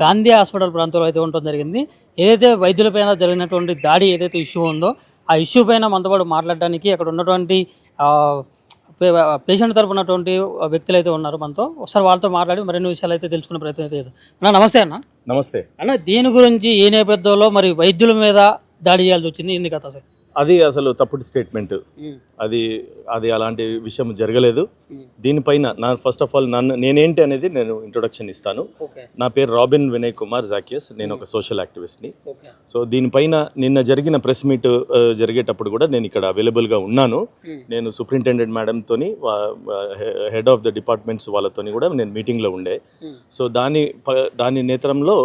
Gandhi hospital ప్రాంతంలో అయితే ఉండటం జరిగింది. ఏదైతే వైద్యులపైన జరిగినటువంటి దాడి ఏదైతే ఇష్యూ ఉందో, ఆ ఇష్యూ పైన మనతో పాటు మాట్లాడడానికి అక్కడ ఉన్నటువంటి పేషెంట్ తరపునటువంటి వ్యక్తులు అయితే ఉన్నారు మనతో. ఒకసారి వాళ్ళతో మాట్లాడి మరిన్ని విషయాలు అయితే తెలుసుకునే ప్రయత్నం అయితే అన్న. నమస్తే అన్న. నమస్తే అన్న, దీని గురించి ఏ నేపథ్యంలో మరి వైద్యుల మీద దాడి చేయాల్సి వచ్చింది, ఏంది కథ అసలు? అది అసలు తప్పుడు స్టేట్మెంట్. అది అలాంటి విషయం జరగలేదు. దీనిపైన ఫస్ట్ ఆఫ్ ఆల్ నేనేంటి అనేది నేను ఇంట్రొడక్షన్ ఇస్తాను. నా పేరు రాబిన్ వినయ్ కుమార్ జాకియస్. నేను ఒక సోషల్ యాక్టివిస్ట్ని. సో దీనిపైన నిన్న జరిగిన ప్రెస్ మీట్ జరిగేటప్పుడు కూడా నేను ఇక్కడ అవైలబుల్గా ఉన్నాను. నేను సూపరింటెండెంట్ మేడంతోని, హెడ్ ఆఫ్ ద డిపార్ట్మెంట్స్ వాళ్ళతోని కూడా నేను మీటింగ్లో ఉండే. సో దాని నేతరంలో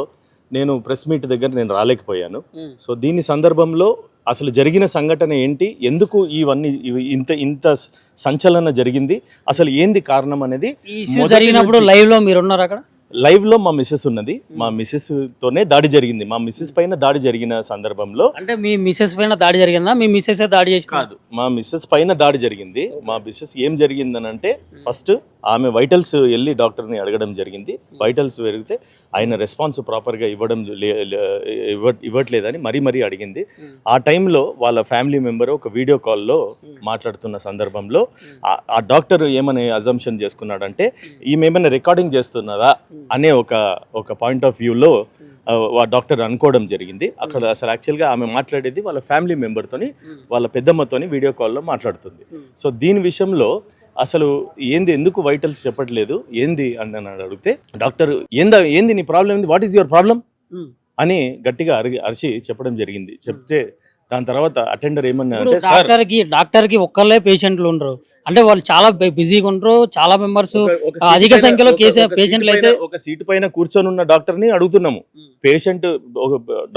నేను ప్రెస్ మీట్ దగ్గర నేను రాలేకపోయాను. సో దీని సందర్భంలో అసలు జరిగిన సంఘటన ఏంటి, ఎందుకు ఇవన్నీ ఇంత సంచలన జరిగింది, అసలు ఏంది కారణం అనేది జరిగినప్పుడు లైవ్ లో మీరు ఉన్నారు అక్కడ? లైవ్ లో మా మిస్సెస్ ఉన్నది. మా మిస్సెస్ తోనే దాడి జరిగింది. మా మిస్సెస్ పైన దాడి జరిగిన సందర్భంలో, అంటే మీ మిస్సెస్ పైన దాడి జరిగిందా? మీ మిస్సెస్ దాడి చేసి కాదు, మా మిస్సెస్ పైన దాడి జరిగింది. మా మిస్సెస్ ఏం జరిగిందని అంటే, ఫస్ట్ ఆమె వైటల్స్ వెళ్ళి డాక్టర్ని అడగడం జరిగింది. వైటల్స్ పెరిగితే ఆయన రెస్పాన్స్ ప్రాపర్గా ఇవ్వట్లేదని మరీ అడిగింది. ఆ టైంలో వాళ్ళ ఫ్యామిలీ మెంబర్ ఒక వీడియో కాల్లో మాట్లాడుతున్న సందర్భంలో ఆ డాక్టర్ ఏమని అజంప్షన్ చేసుకున్నాడంటే, ఈమె ఏమైనా రికార్డింగ్ చేస్తున్నదా అనే ఒక పాయింట్ ఆఫ్ వ్యూలో డాక్టర్ అనుకోవడం జరిగింది. అక్కడ అసలు యాక్చువల్గా ఆమె మాట్లాడేది వాళ్ళ ఫ్యామిలీ మెంబర్తోని, వాళ్ళ పెద్దమ్మతోని వీడియో కాల్లో మాట్లాడుతుంది. సో దీని విషయంలో అసలు ఎందుకు వైటల్స్ చెప్పట్లేదు ఏంది అని అడిగితే, డాక్టర్ ఏంది నీ ప్రాబ్లం ఏంది, వాట్ ఈస్ యువర్ ప్రాబ్లం అని గట్టిగా అరిచి చెప్పడం జరిగింది. చెప్తే దాని తర్వాత అటెండర్ ఏమన్నా అంటే, డాక్టర్కి ఒక్కళ్ళే పేషెంట్లు ఉండరు, అంటే వాళ్ళు చాలా బిజీగా ఉండరు, చాలా మెంబర్స్, అధిక సంఖ్యలో పేషెంట్లు అయితే ఒక సీటు పైన కూర్చొని ఉన్న డాక్టర్ని అడుగుతున్నాము. పేషెంట్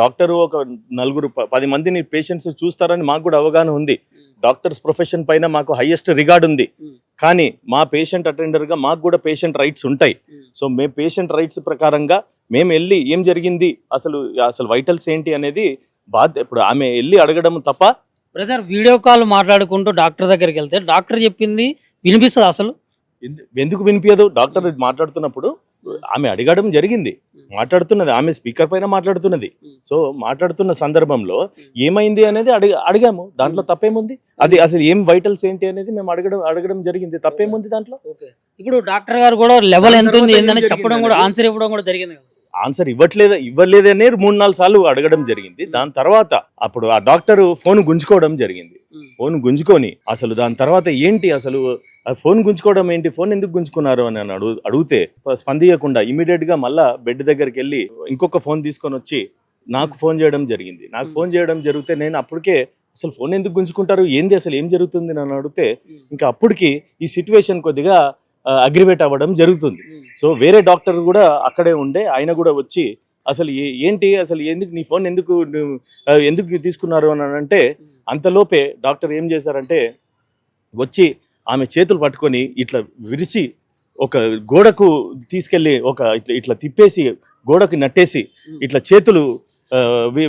డాక్టర్ ఒక 4-10 మందిని పేషెంట్స్ చూస్తారని మాకు కూడా అవగాహన ఉంది. డాక్టర్స్ ప్రొఫెషన్ పైన మాకు హైయెస్ట్ రిగార్డ్ ఉంది. కానీ మా పేషెంట్ అటెండర్గా మాకు కూడా పేషెంట్ రైట్స్ ఉంటాయి. సో మేము పేషెంట్ రైట్స్ ప్రకారంగా మేము వెళ్ళి ఏం జరిగింది, అసలు వైటల్స్ ఏంటి అనేది ఇప్పుడు ఆమె వెళ్ళి అడగడం తప్ప. బ్రదర్, వీడియో కాల్ మాట్లాడుకుంటూ డాక్టర్ దగ్గరికి వెళ్తే డాక్టర్ చెప్పింది వినిపిస్తుంది? అసలు ఎందుకు వినిపించదు? డాక్టర్ మాట్లాడుతున్నప్పుడు ఆమె అడగడం జరిగింది, మాట్లాడుతున్నది, ఆమె స్పీకర్ పైన మాట్లాడుతున్నది. సో మాట్లాడుతున్న సందర్భంలో ఏమైంది అనేది అడిగాము. దాంట్లో తప్పేముంది? అది అసలు ఏం వైటల్స్ ఏంటి అనేది మేము అడగడం జరిగింది. తప్పేముంది దాంట్లో? ఇప్పుడు డాక్టర్ గారు కూడా లెవెల్ ఎంత ఉంది ఏందని చెప్పడం కూడా, ఆన్సర్ ఇవ్వడం కూడా జరిగింది. ఆన్సర్ ఇవ్వలేదనే 3-4 సార్లు అడగడం జరిగింది. దాని తర్వాత అప్పుడు ఆ డాక్టర్ ఫోన్ గుంజుకోవడం జరిగింది. ఫోన్ గుంజుకొని అసలు దాని తర్వాత ఏంటి, అసలు ఫోన్ గుంజుకోవడం ఏంటి, ఫోన్ ఎందుకు గుంజుకున్నారు అని అడిగితే స్పందించకుండా ఇమీడియట్ గా మళ్ళా బెడ్ దగ్గరికి వెళ్ళి ఇంకొక ఫోన్ తీసుకొని వచ్చి నాకు ఫోన్ చేయడం జరిగింది. నాకు ఫోన్ చేయడం జరిగితే నేను అప్పటికే అసలు ఫోన్ ఎందుకు గుంజుకుంటారు, ఏంది అసలు ఏం జరుగుతుంది అని అడిగితే, ఇంకా అప్పటికి ఈ సిచ్యువేషన్ కొద్దిగా అగ్రివేట్ అవ్వడం జరుగుతుంది. సో వేరే డాక్టర్ కూడా అక్కడే ఉండే, ఆయన కూడా వచ్చి అసలు ఏంటి, అసలు ఎందుకు నీ ఫోన్ ఎందుకు తీసుకున్నారు అని అంటే, అంతలోపే డాక్టర్ ఏం చేశారంటే వచ్చి ఆమె చేతులు పట్టుకొని ఇట్లా విరిచి ఒక గోడకు తీసుకెళ్ళి ఇట్లా తిప్పేసి గోడకు నట్టేసి ఇట్లా చేతులు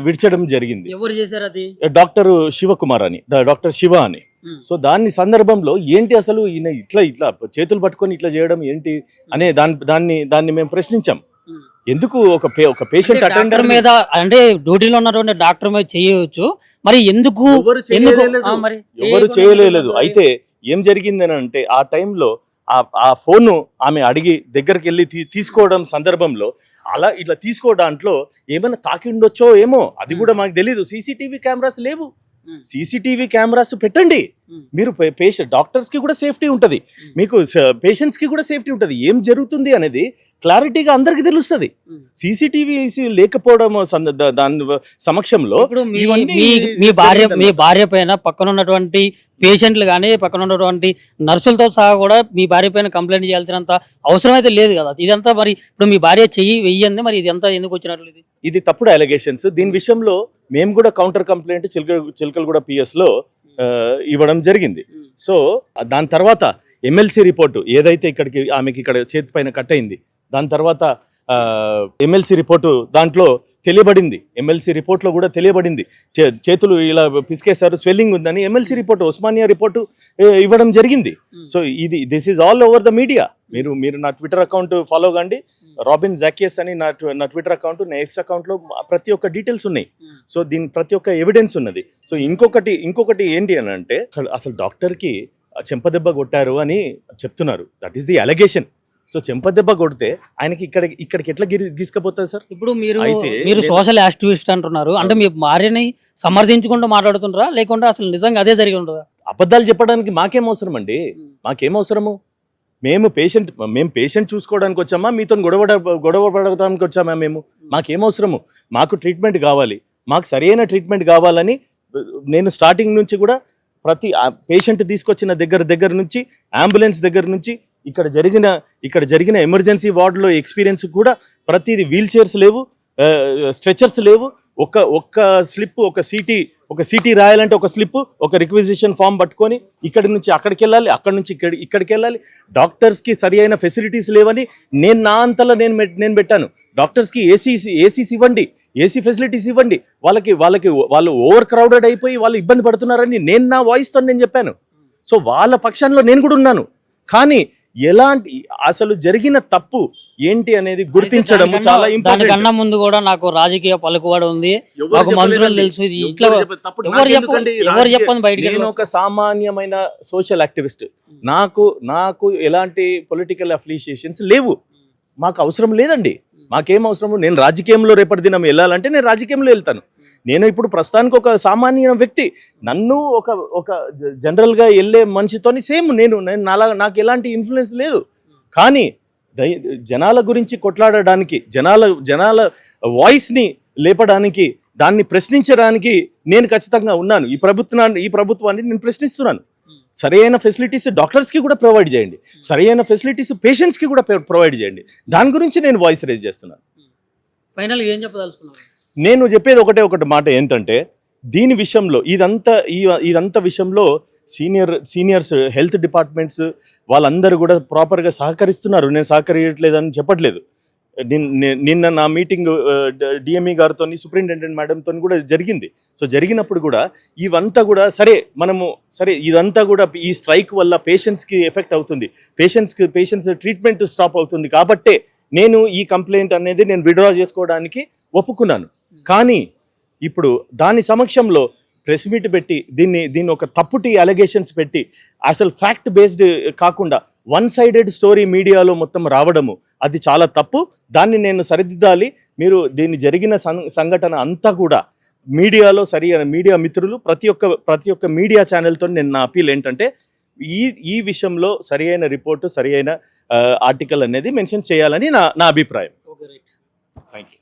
విడిచడం జరిగింది. ఎవరు చేశారు అది? డాక్టర్ శివకుమార్ అని, డాక్టర్ శివ అని. సో దాని సందర్భంలో ఏంటి అసలు ఈయన ఇట్లా చేతులు పట్టుకొని ఇట్లా చేయడం ఏంటి అనే దాన్ని మేము ప్రశ్నించాం. ఎందుకు ఒక పేషెంట్ అటెండర్ మీద, అంటే డ్యూటీలో ఉన్నటువంటి డాక్టర్ మీద చేయవచ్చు, మరి ఎందుకు ఎవరు చేయలేదు? అయితే ఏం జరిగింది అని అంటే, ఆ టైంలో ఆ ఫోన్ ఆమె అడిగి దగ్గరికి వెళ్ళి తీసుకోవడం సందర్భంలో అలా ఇట్లా తీసుకోవడాంట్లో ఏమైనా తాకిండొచ్చో ఏమో, అది కూడా మాకు తెలీదు. సీసీటీవీ కెమెరాస్ లేవు. సీసీటీవీ కెమెరాస్ పెట్టండి. మీరు డాక్టర్స్ కి కూడా సేఫ్టీ ఉంటుంది, మీకు పేషెంట్స్ కి కూడా సేఫ్టీ ఉంటుంది. ఏం జరుగుతుంది అనేది క్లారిటీగా అందరికి తెలుస్తుంది. సీసీటీవీ లేకపోవడం దాని సమక్షంలో మీ భార్య పైన పక్కన ఉన్నటువంటి పేషెంట్లు కానీ పక్కన ఉన్నటువంటి నర్సులతో సహా కూడా మీ భార్య పైన కంప్లైంట్ చేయాల్సినంత అవసరం అయితే లేదు కదా. ఇదంతా మరి ఇప్పుడు మీ భార్య చెయ్యి వెయ్యింది, మరి ఇదంతా ఎందుకు వచ్చినట్లు? ఇది తప్పుడు అలిగేషన్స్. దీని విషయంలో మేము కూడా కౌంటర్ కంప్లైంట్ చిలకలగూడ PS లో ఇవ్వడం జరిగింది. సో దాని తర్వాత MLC రిపోర్టు ఏదైతే ఆమెకి ఇక్కడ చేతి పైన కట్ అయింది, దాని తర్వాత MLC రిపోర్టు దాంట్లో తెలియబడింది. MLC రిపోర్ట్లో కూడా తెలియబడింది, చేతులు ఇలా పిసికేశారు, స్వెల్లింగ్ ఉందని MLC రిపోర్టు, ఉస్మానియా రిపోర్టు ఇవ్వడం జరిగింది. So this is all over the media. మీరు నా ట్విట్టర్ అకౌంట్ ఫాలో కండి, రాబిన్ జాకియస్ అని నా ట్విట్టర్ అకౌంట్, నా ఎక్స్ అకౌంట్లో ప్రతి ఒక్క డీటెయిల్స్ ఉన్నాయి. సో దీని ప్రతి ఒక్క ఎవిడెన్స్ ఉన్నది. సో ఇంకొకటి ఏంటి అని అంటే అసలు డాక్టర్కి చెంపదెబ్బ కొట్టారు అని చెప్తున్నారు. That is the allegation. So చెంపదెబ్బ కొడితే ఆయనకి ఇక్కడికి ఎట్లా గీసుకపోతుంది సార్? ఇప్పుడు మీరు సోషల్ యాక్టివిస్ట్ అంటున్నారు, అంటే మీ భార్యని సమర్థించుకుంటూ మాట్లాడుతుంటారా, లేకుంటే అసలు నిజంగా అదే జరిగి ఉంటుందా? అబద్ధాలు చెప్పడానికి మాకేం అవసరం అండి? మాకేం అవసరము? మేము పేషెంట్ చూసుకోవడానికి వచ్చామా, మీతో గొడవ పడడానికి వచ్చామా? మాకేం అవసరము? మాకు ట్రీట్మెంట్ కావాలి, మాకు సరైన ట్రీట్మెంట్ కావాలని నేను స్టార్టింగ్ నుంచి కూడా ప్రతి పేషెంట్ తీసుకొచ్చిన దగ్గర నుంచి, అంబులెన్స్ దగ్గర నుంచి, ఇక్కడ జరిగిన ఎమర్జెన్సీ వార్డులో ఎక్స్పీరియన్స్ కూడా ప్రతిదీ, వీల్ చైర్స్ లేవు, స్ట్రెచర్స్ లేవు, ఒక్క స్లిప్, ఒక సిటీ రాయాలంటే ఒక స్లిప్, ఒక రిక్విజిషన్ ఫామ్ పట్టుకొని ఇక్కడి నుంచి అక్కడికి వెళ్ళాలి, అక్కడి నుంచి ఇక్కడికి వెళ్ళాలి. డాక్టర్స్కి సరి అయిన ఫెసిలిటీస్ లేవని నేను నా అంతలో నేను పెట్టాను. డాక్టర్స్కి ఏసీస్ ఇవ్వండి, ఏసీ ఫెసిలిటీస్ ఇవ్వండి, వాళ్ళు ఓవర్ క్రౌడెడ్ అయిపోయి వాళ్ళు ఇబ్బంది పడుతున్నారని నేను నా వాయిస్తో నేను చెప్పాను. సో వాళ్ళ పక్షంలో నేను కూడా ఉన్నాను. కానీ అసలు జరిగిన తప్పు ఏంటి అనేది గుర్తించడం చాలా ఇంపార్టెంట్. దానికన్నా ముందు కూడా నాకు రాజకీయ పలుకుబడి ఉంది, నాకు మంత్రులు తెలుసు, ఇది ఇట్లా ఎవరు చెప్పండి బయటికి. నేను ఒక సామాన్యమైన సోషల్ యాక్టివిస్ట్. నాకు ఎలాంటి పొలిటికల్ అఫిలియేషన్స్ లేవు, మాకు అవసరం లేదండి. మాకేం అవసరము? నేను రాజకీయంలో రేపటి దినం వెళ్ళాలంటే నేను రాజకీయంలో వెళ్తాను. నేను ఇప్పుడు ప్రస్తుతానికి ఒక సామాన్య వ్యక్తి. నన్ను ఒక జనరల్గా వెళ్ళే మనిషితోని సేమ్ నాకు ఎలాంటి ఇన్ఫ్లుయెన్స్ లేదు. కానీ జనాల గురించి కొట్లాడడానికి, జనాల వాయిస్ని లేపడానికి, దాన్ని ప్రశ్నించడానికి నేను ఖచ్చితంగా ఉన్నాను. ఈ ప్రభుత్వాన్ని నేను ప్రశ్నిస్తున్నాను. సరైన ఫెసిలిటీస్ డాక్టర్స్కి కూడా ప్రొవైడ్ చేయండి, సరైన ఫెసిలిటీస్ పేషెంట్స్కి కూడా ప్రొవైడ్ చేయండి. దాని గురించి నేను వాయిస్ రేజ్ చేస్తున్నాను. ఫైనల్గా ఏం చెప్పదలుచుకున్నాను? నేను చెప్పేది ఒకటి మాట ఏంటంటే, దీని విషయంలో ఇదంతా విషయంలో సీనియర్స్ హెల్త్ డిపార్ట్మెంట్స్ వాళ్ళందరూ కూడా ప్రాపర్గా సహకరిస్తున్నారు. నేను సహకరించట్లేదని చెప్పట్లేదు. నిన్న నా మీటింగ్ డిఎంఈ గారితో, సూపరింటెండెంట్ మేడంతో కూడా జరిగింది. సో జరిగినప్పుడు కూడా ఇవంతా కూడా ఇదంతా కూడా ఈ స్ట్రైక్ వల్ల పేషెంట్స్కి ఎఫెక్ట్ అవుతుంది, పేషెంట్స్ ట్రీట్మెంట్ స్టాప్ అవుతుంది కాబట్టే నేను ఈ కంప్లైంట్ అనేది నేను విత్డ్రా చేసుకోవడానికి ఒప్పుకున్నాను. కానీ ఇప్పుడు దాని సమక్షంలో ప్రెస్ మీట్ పెట్టి దీన్ని ఒక తప్పుటి అలిగేషన్స్ పెట్టి అసలు ఫ్యాక్ట్ బేస్డ్ కాకుండా వన్ సైడెడ్ స్టోరీ మీడియాలో మొత్తం రావడము అది చాలా తప్పు. దాన్ని నేను సరిదిద్దాలి. మీరు దీన్ని జరిగిన సంఘటన అంతా కూడా మీడియాలో సరైన మీడియా మిత్రులు ప్రతి ఒక్క మీడియా ఛానల్తో నేను నా అపీల్ ఏంటంటే ఈ విషయంలో సరైన రిపోర్టు, సరైన ఆర్టికల్ అనేది మెన్షన్ చేయాలని నా అభిప్రాయం. Okay, right. Thank you.